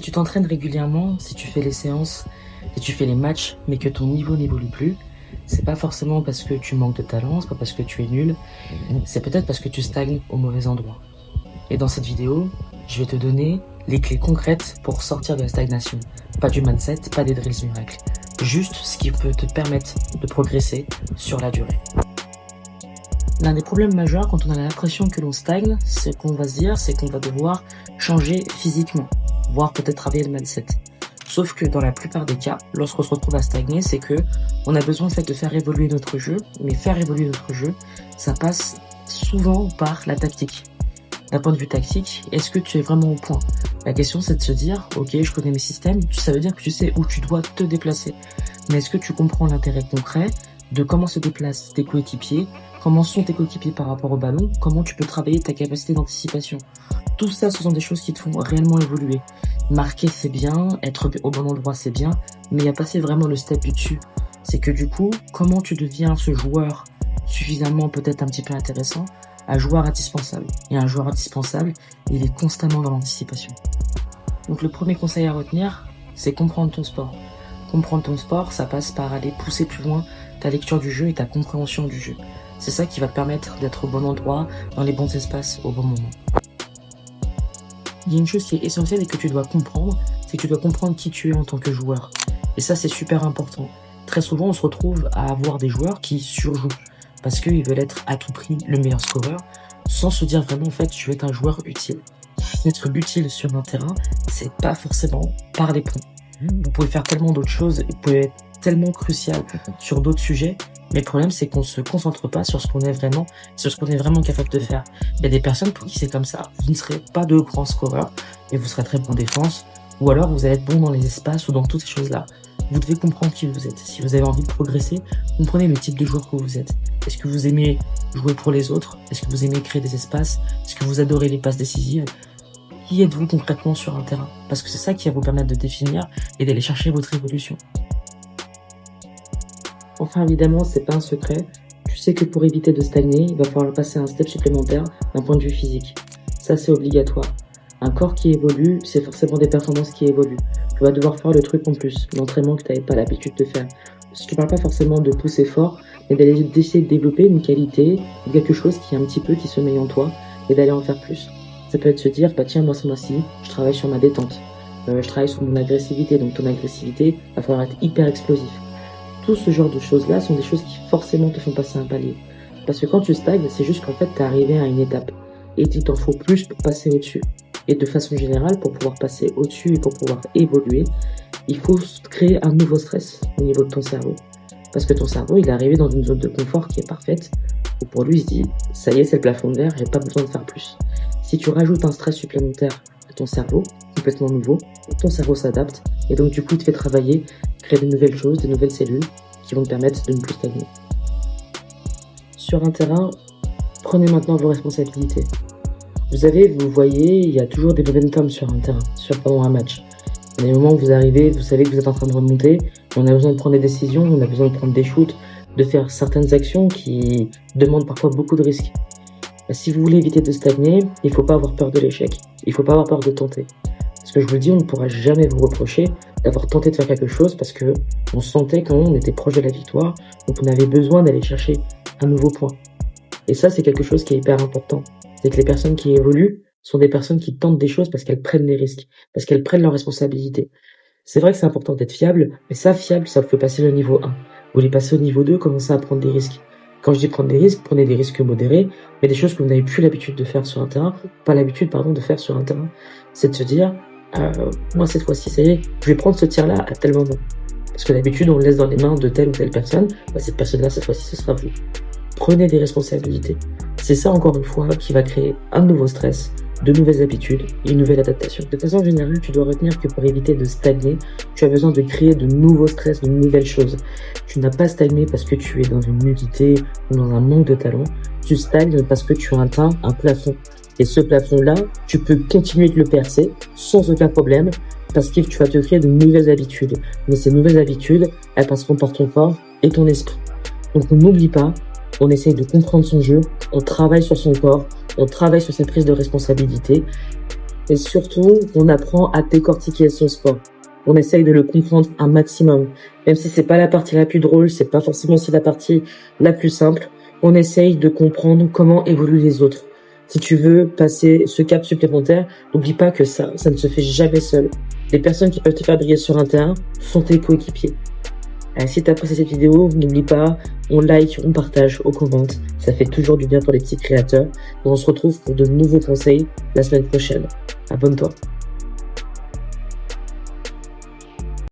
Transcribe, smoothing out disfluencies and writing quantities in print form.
tu t'entraînes régulièrement, si tu fais les séances, si tu fais les matchs, mais que ton niveau n'évolue plus, c'est pas forcément parce que tu manques de talent, c'est pas parce que tu es nul, c'est peut-être parce que tu stagnes au mauvais endroit. Et dans cette vidéo, je vais te donner les clés concrètes pour sortir de la stagnation. Pas du mindset, pas des drills miracles. Juste ce qui peut te permettre de progresser sur la durée. L'un des problèmes majeurs quand on a l'impression que l'on stagne, c'est qu'on va se dire, c'est qu'on va devoir changer physiquement, voire peut-être travailler le mindset. Sauf que dans la plupart des cas, lorsqu'on se retrouve à stagner, c'est que on a besoin en fait de faire évoluer notre jeu, mais faire évoluer notre jeu, ça passe souvent par la tactique. D'un point de vue tactique, est-ce que tu es vraiment au point? La question c'est de se dire, ok, je connais mes systèmes, ça veut dire que tu sais où tu dois te déplacer. Mais est-ce que tu comprends l'intérêt concret de comment se déplacent tes coéquipiers, comment sont tes coéquipiers par rapport au ballon, comment tu peux travailler ta capacité d'anticipation? Tout ça, ce sont des choses qui te font réellement évoluer. Marquer, c'est bien, être au bon endroit, c'est bien, mais il n'y a pas vraiment le step du dessus. C'est que du coup, comment tu deviens ce joueur suffisamment peut-être un petit peu intéressant, un joueur indispensable. Et un joueur indispensable, il est constamment dans l'anticipation. Donc le premier conseil à retenir, c'est comprendre ton sport. Comprendre ton sport, ça passe par aller pousser plus loin ta lecture du jeu et ta compréhension du jeu. C'est ça qui va te permettre d'être au bon endroit, dans les bons espaces, au bon moment. Il y a une chose qui est essentielle et que tu dois comprendre, c'est que tu dois comprendre qui tu es en tant que joueur. Et ça, c'est super important. Très souvent, on se retrouve à avoir des joueurs qui surjouent parce qu'ils veulent être à tout prix le meilleur scoreur, sans se dire vraiment, en fait, je vais être un joueur utile. Être utile sur un terrain, c'est pas forcément par les points. Vous pouvez faire tellement d'autres choses, vous pouvez être tellement crucial sur d'autres sujets, mais le problème, c'est qu'on se concentre pas sur ce qu'on est vraiment capable de faire. Il y a des personnes pour qui c'est comme ça. Vous ne serez pas de grands scoreurs, mais vous serez très bon en défense, ou alors vous allez être bon dans les espaces ou dans toutes ces choses-là. Vous devez comprendre qui vous êtes. Si vous avez envie de progresser, comprenez le type de joueur que vous êtes. Est-ce que vous aimez jouer pour les autres? Est-ce que vous aimez créer des espaces? Est-ce que vous adorez les passes décisives? Qui êtes-vous concrètement sur un terrain? Parce que c'est ça qui va vous permettre de définir et d'aller chercher votre évolution. Enfin, évidemment, c'est pas un secret. Tu sais que pour éviter de stagner, il va falloir passer un step supplémentaire d'un point de vue physique. Ça, c'est obligatoire. Un corps qui évolue, c'est forcément des performances qui évoluent. Tu vas devoir faire le truc en plus, l'entraînement que tu n'avais pas l'habitude de faire. Je ne parle pas forcément de pousser fort, mais d'essayer de développer une qualité ou quelque chose qui est un petit peu qui sommeille en toi et d'aller en faire plus. Ça peut être se dire, bah tiens, moi ce mois-ci, je travaille sur ma détente. Je travaille sur mon agressivité, donc ton agressivité va falloir être hyper explosif. Tout ce genre de choses-là sont des choses qui forcément te font passer un palier. Parce que quand tu stagnes, c'est juste qu'en fait, tu es arrivé à une étape. Et il t'en faut plus pour passer au-dessus. Et de façon générale, pour pouvoir passer au-dessus et pour pouvoir évoluer, il faut créer un nouveau stress au niveau de ton cerveau. Parce que ton cerveau, il est arrivé dans une zone de confort qui est parfaite, où pour lui, il se dit, ça y est, c'est le plafond de verre, j'ai pas besoin de faire plus. Si tu rajoutes un stress supplémentaire à ton cerveau, complètement nouveau, ton cerveau s'adapte, et donc du coup, il te fait travailler, créer de nouvelles choses, de nouvelles cellules, qui vont te permettre de ne plus stagner. Sur un terrain, prenez maintenant vos responsabilités. Vous voyez, il y a toujours des momentum sur un terrain, pendant un match. Il y a des moments où vous arrivez, vous savez que vous êtes en train de remonter, et on a besoin de prendre des décisions, on a besoin de prendre des shoots, de faire certaines actions qui demandent parfois beaucoup de risques. Si vous voulez éviter de stagner, il ne faut pas avoir peur de l'échec, il ne faut pas avoir peur de tenter. Parce que je vous le dis, on ne pourra jamais vous reprocher d'avoir tenté de faire quelque chose parce que on sentait qu'on était proche de la victoire, donc on avait besoin d'aller chercher un nouveau point. Et ça, c'est quelque chose qui est hyper important. C'est que les personnes qui évoluent sont des personnes qui tentent des choses parce qu'elles prennent des risques, parce qu'elles prennent leurs responsabilités. C'est vrai que c'est important d'être fiable, mais ça, fiable, ça vous fait passer le niveau 1. Vous voulez passer au niveau 2, commencez à prendre des risques. Quand je dis prendre des risques, prenez des risques modérés, mais des choses que vous n'avez plus l'habitude de faire sur un terrain, de faire sur un terrain. C'est de se dire, moi cette fois-ci, ça y est, je vais prendre ce tir-là à tel moment. Parce que d'habitude, on le laisse dans les mains de telle ou telle personne, cette personne-là, cette fois-ci, ce sera vous. Prenez des responsabilités. C'est ça, encore une fois, qui va créer un nouveau stress, de nouvelles habitudes et une nouvelle adaptation. De façon générale, tu dois retenir que pour éviter de stagner, tu as besoin de créer de nouveaux stress, de nouvelles choses. Tu n'as pas stagné parce que tu es dans une nudité ou dans un manque de talent. Tu stagnes parce que tu as atteint un plafond. Et ce plafond-là, tu peux continuer de le percer sans aucun problème parce que tu vas te créer de nouvelles habitudes. Mais ces nouvelles habitudes, elles passeront par ton corps et ton esprit. Donc on n'oublie pas, on essaye de comprendre son jeu, on travaille sur son corps, on travaille sur ses prises de responsabilité Et surtout, on apprend à décortiquer son sport. On essaye de le comprendre un maximum. Même si c'est pas la partie la plus drôle, c'est pas forcément aussi la partie la plus simple, on essaye de comprendre comment évoluent les autres. Si tu veux passer ce cap supplémentaire, n'oublie pas que ça ne se fait jamais seul. Les personnes qui peuvent te faire briller sur un terrain sont tes coéquipiers. Si t'as apprécié cette vidéo, n'oublie pas, on like, on partage, on commente. Ça fait toujours du bien pour les petits créateurs. Et on se retrouve pour de nouveaux conseils la semaine prochaine. Abonne-toi.